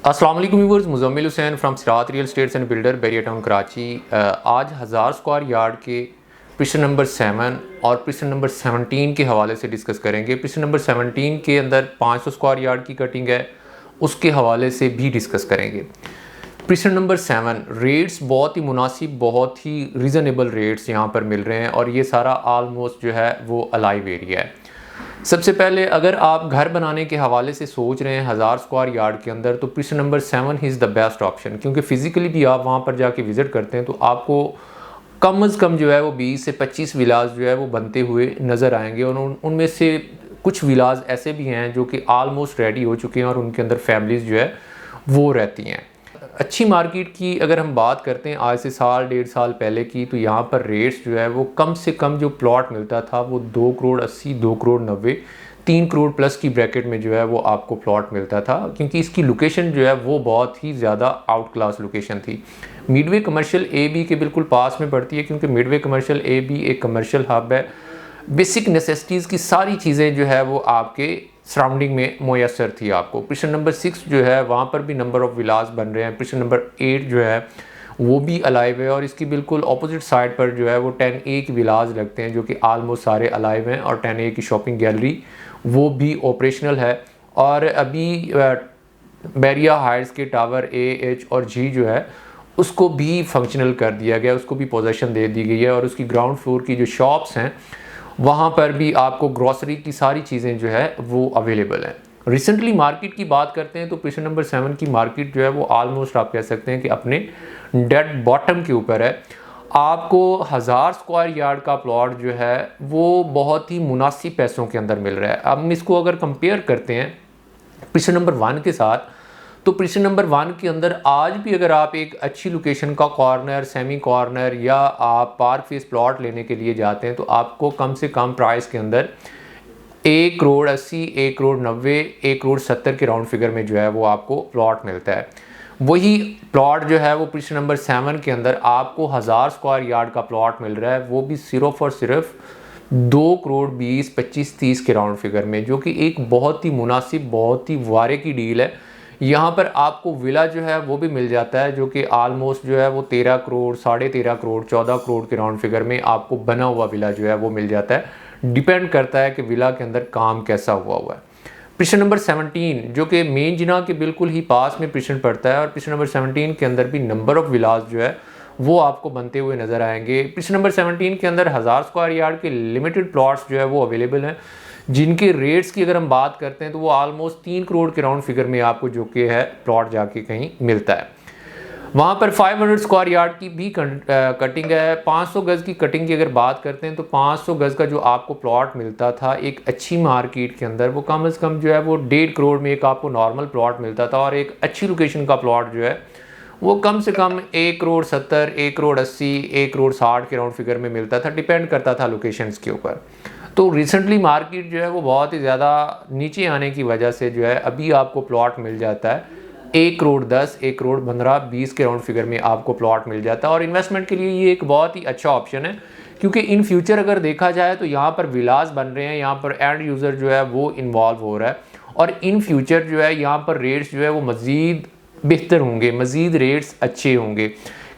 अस्सलाम वालेकुम viewers, Muzammil Hussain from Sirat real estates and builder Bahria town Karachi. आज 1000 स्क्वायर यार्ड के पिस्टन नंबर 7 और पिस्टन नंबर 17 के हवाले से डिस्कस करेंगे। पिस्टन नंबर 17 के अंदर 500 स्क्वायर यार्ड की कटिंग है, उसके हवाले से भी डिस्कस करेंगे। पिस्टन नंबर 7 रेट्स बहुत ही मुनासिब, बहुत ही रीज़नेबल रेट्स यहाँ पर मिल रहे हैं और ये सारा आलमोस्ट जो है वो अलाइव एरिया है। सबसे पहले अगर आप घर बनाने के हवाले से सोच रहे हैं 1000 स्क्वायर यार्ड के अंदर, तो piston number 7 is the best option, क्योंकि फ़िज़िकली भी आप वहाँ पर जाके विज़िट करते हैं तो आपको कम से कम जो है वो 20 से 25 विलाज जो है वो बनते हुए नज़र आएंगे और उनमें से कुछ विलाज ऐसे भी हैं जो कि आलमोस्ट रेडी हो चुके हैं और उनके अंदर फैमिलीज़ जो है वो रहती हैं। अच्छी मार्केट की अगर हम बात करते हैं आज से साल 1.5 साल पहले की, तो यहाँ पर रेट्स जो है वो कम से कम जो प्लॉट मिलता था वो 2 करोड़ 80, 2 करोड़ 90, 3 करोड़ प्लस की ब्रैकेट में जो है वो आपको प्लॉट मिलता था, क्योंकि इसकी लोकेशन जो है वो बहुत ही ज़्यादा आउट क्लास लोकेशन थी। मिडवे कमर्शियल ए बी के बिल्कुल पास में पड़ती है, क्योंकि मिडवे कमर्शियल ए बी एक कमर्शियल हब है। बेसिक नेसेसिटीज़ की सारी चीज़ें जो है वो आपके सराउंडिंग में मुयसर थी आपको। पिस्टन नंबर 6 जो है वहाँ पर भी नंबर ऑफ़ विलास बन रहे हैं। पिस्टन नंबर 8 जो है वो भी अलाइव है और इसकी बिल्कुल ऑपोजिट साइड पर जो है वो 10A के विलास लगते हैं, जो कि आलमोस्ट सारे अलाइव हैं और 10A की शॉपिंग गैलरी वो भी ऑपरेशनल है। और अभी बैरिया हाइट्स के टावर A, H और G जो है उसको भी फंक्शनल कर दिया गया, उसको भी पोजीशन दे दी गई है और उसकी ग्राउंड फ्लोर की जो शॉप्स हैं वहाँ पर भी आपको ग्रॉसरी की सारी चीज़ें जो है वो अवेलेबल हैं। रिसेंटली मार्केट की बात करते हैं तो पिस्टन नंबर 7 की मार्केट जो है वो आलमोस्ट आप कह सकते हैं कि अपने डेड बॉटम के ऊपर है। आपको 1000 स्क्वायर यार्ड का प्लॉट जो है वो बहुत ही मुनासिब पैसों के अंदर मिल रहा है। अब हम इसको अगर कंपेयर करते हैं पिस्टन नंबर 1 के साथ, तो पिस्टन नंबर 1 के अंदर आज भी अगर आप एक अच्छी लोकेशन का कॉर्नर, सेमी कॉर्नर या आप पार्क फेस प्लॉट लेने के लिए जाते हैं तो आपको कम से कम प्राइस के अंदर 1 करोड़ 80, 1 करोड़ 90, 1 करोड़ 70 के राउंड फिगर में जो है वो आपको प्लॉट मिलता है। वही प्लॉट जो है वो पिस्टन नंबर 7 के अंदर आपको 1000 स्क्वायर यार्ड का प्लॉट मिल रहा है, वो भी सिर्फ और सिर्फ 2 करोड़ 20, 25, 30 के राउंड फिगर में, जो कि एक बहुत ही मुनासिब, बहुत ही वारे की डील है। यहाँ पर आपको विला जो है वो भी मिल जाता है, जो कि आलमोस्ट जो है वो 13 करोड़, 13.5 करोड़, 14 करोड़ के राउंड फिगर में आपको बना हुआ विला जो है वो मिल जाता है। डिपेंड करता है कि विला के अंदर काम कैसा हुआ है। पिस्टन नंबर 17 जो कि मेन जिना के बिल्कुल ही पास में पिस्टन पड़ता है और पिस्टन नंबर 17 के अंदर भी नंबर ऑफ़ विलास जो है वो आपको बनते हुए नज़र आएंगे। पिस्टन नंबर 17 के अंदर 1000 स्क्वायर यार्ड के लिमिटेड प्लॉट्स जो है वो अवेलेबल हैं, जिनके रेट्स की अगर हम बात करते हैं तो वो आलमोस्ट 3 करोड़ के राउंड फिगर में आपको जो कि है प्लॉट जाके कहीं मिलता है। वहाँ पर 500 स्क्वायर यार्ड की भी कटिंग है। 500 गज़ की कटिंग की अगर बात करते हैं तो 500 गज़ का जो आपको प्लॉट मिलता था एक अच्छी मार्केट के अंदर, वो कम से कम जो है वो 1.5 करोड़ में एक आपको नॉर्मल प्लॉट मिलता था और एक अच्छी लोकेशन का प्लॉट जो है वो कम से कम 1 करोड़ 70, 1 करोड़ 80, 1 करोड़ 60 के राउंड फिगर में मिलता था। डिपेंड करता था लोकेशंस के ऊपर। तो रिसेंटली मार्केट जो है वो बहुत ही ज़्यादा नीचे आने की वजह से जो है अभी आपको प्लॉट मिल जाता है 1 करोड़ 10, 1 करोड़ 15, 20 के राउंड फिगर में आपको प्लॉट मिल जाता है और इन्वेस्टमेंट के लिए ये एक बहुत ही अच्छा ऑप्शन है, क्योंकि इन फ्यूचर अगर देखा जाए तो यहाँ पर विलास बन रहे हैं, यहाँ पर एंड यूज़र जो है वो इन्वॉल्व हो रहा है और इन फ्यूचर जो है यहाँ पर रेट्स जो है वो मज़ीद बेहतर होंगे, मज़ीद रेट्स अच्छे होंगे,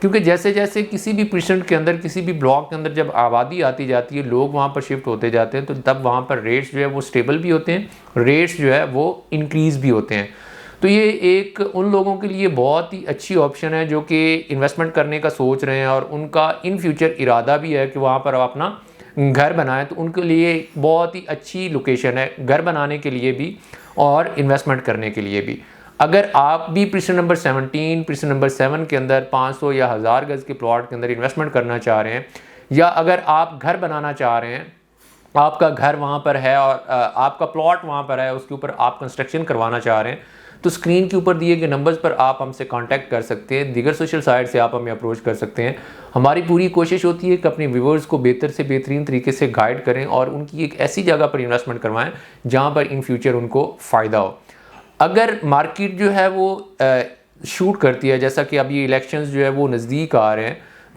क्योंकि जैसे जैसे किसी भी पिस्टन के अंदर, किसी भी ब्लॉक के अंदर जब आबादी आती जाती है, लोग वहाँ पर शिफ्ट होते जाते हैं, तो तब वहाँ पर रेट्स जो है वो स्टेबल भी होते हैं, रेट्स जो है वो इंक्रीज़ भी होते हैं। तो ये एक उन लोगों के लिए बहुत ही अच्छी ऑप्शन है जो कि इन्वेस्टमेंट करने का सोच रहे हैं और उनका इन फ्यूचर इरादा भी है कि वहाँ पर अपना घर बनाएं, तो उनके लिए बहुत ही अच्छी लोकेशन है घर बनाने के लिए भी और इन्वेस्टमेंट करने के लिए भी। अगर आप भी पिस्टन नंबर 17, पिस्टन नंबर 7 के अंदर 500 या 1000 गज़ के प्लॉट के अंदर इन्वेस्टमेंट करना चाह रहे हैं, या अगर आप घर बनाना चाह रहे हैं, आपका घर वहाँ पर है और आपका प्लॉट वहाँ पर है, उसके ऊपर आप कंस्ट्रक्शन करवाना चाह रहे हैं, तो स्क्रीन के ऊपर दिए गए नंबर्स पर आप हमसे कांटेक्ट कर सकते हैं। दीगर सोशल साइट से आप हमें अप्रोच कर सकते हैं। हमारी पूरी कोशिश होती है कि अपने व्यूवर्स को बेहतर से बेहतरीन तरीके से गाइड करें और उनकी एक ऐसी जगह पर इन्वेस्टमेंट करवाएं जहाँ पर इन फ्यूचर उनको फ़ायदा हो। अगर मार्केट जो है वो शूट करती है, जैसा कि अभी इलेक्शंस जो है वो नज़दीक आ रहे हैं,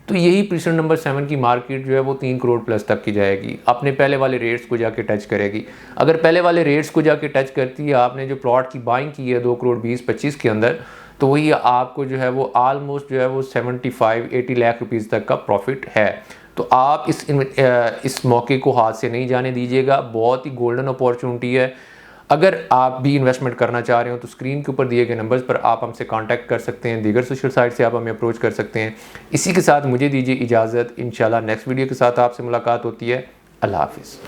तो यही प्रिसन नंबर 7 की मार्केट जो है वो 3 करोड़ प्लस तक की जाएगी, अपने पहले वाले रेट्स को जाके टच करेगी। अगर पहले वाले रेट्स को जाके टच करती है, आपने जो प्लॉट की बाइंग की है 2 करोड़ 20-25 के अंदर, तो वही आपको जो है वो ऑलमोस्ट जो है वो 75-80 लाख रुपीज़ तक का प्रॉफिट है। तो आप इस मौके को हाथ से नहीं जाने दीजिएगा, बहुत ही गोल्डन अपॉर्चुनिटी है। अगर आप भी इन्वेस्टमेंट करना चाह रहे हो तो स्क्रीन के ऊपर दिए गए नंबर्स पर आप हमसे कांटेक्ट कर सकते हैं, दीगर सोशल साइट से आप हमें अप्रोच कर सकते हैं। इसी के साथ मुझे दीजिए इजाज़त, इंशाल्लाह नेक्स्ट वीडियो के साथ आपसे मुलाकात होती है। अल्लाह हाफिज़।